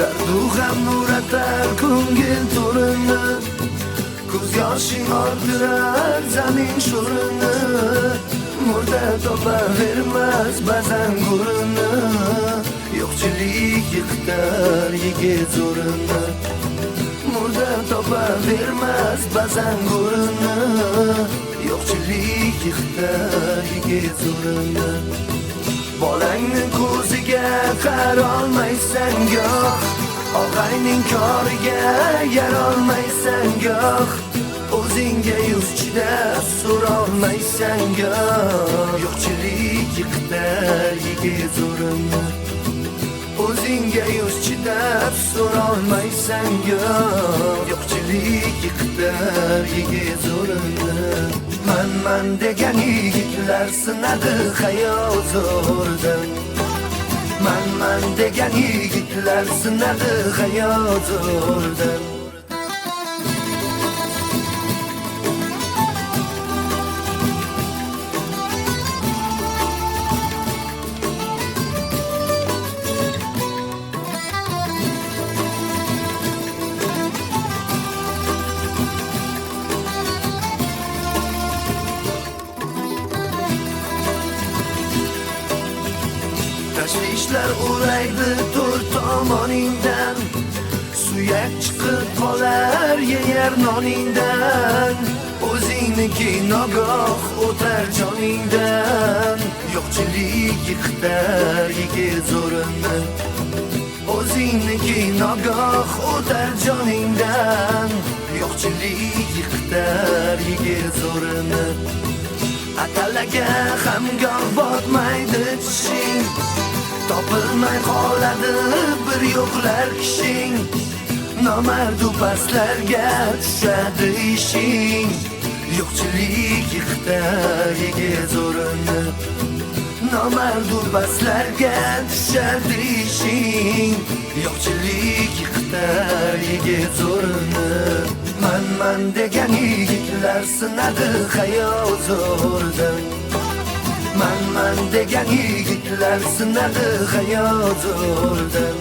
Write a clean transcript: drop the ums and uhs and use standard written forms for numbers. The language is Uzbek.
dardu g'am nuratar ko'ngil to'rini, ko'z yoshing orttirar zamin sho'rini, murda topavermas ba'zan go'rini, yo'qchilik yiqitar yigit zo'rini, murda topavermas ba'zan go'rini, yo'qchilik yiqitar yigit zo'rini. Bolangni ko'ziga qarolmaysan goh, og'ayning koriga yarolmaysan goh, o'zingga yuz chidab so'rolmaysan goh, yo'qchilik yiqitar yigit zo'rini, o'zingga yuz chidab so'rolmaysan goh, yo'qchilik yiqitar yigit zo'rini. Man degan yigitlar sinadi hayot zo'rdan, man degan yigitlar sinadi hayot zo'rdan. Tashvishlar uraydi to'rt tomoningdan, suyak chiqib qolar yeyar noningdan, o'zingniki nogoh o'tar joningdan, yo'qchilik yiqitar yigit zo'rini, o'zingniki nogoh o'tar joningdan, yo'qchilik yiqitar yigit zo'rini. Atalaga ham goh botmaydi tishing, topilmay qoladi bir yo'qlar kishing, nomardu pastlarga tushadi ishing, yo'qchilik yiqitar yigit zo'rini, nomardu pastlarga tushadi ishing, yo'qchilik yiqitar yigit zo'rini. Man degan yigitlar sinadi hayot zo'rdan, man degan yigitlar sinadi hayot zo'rdan.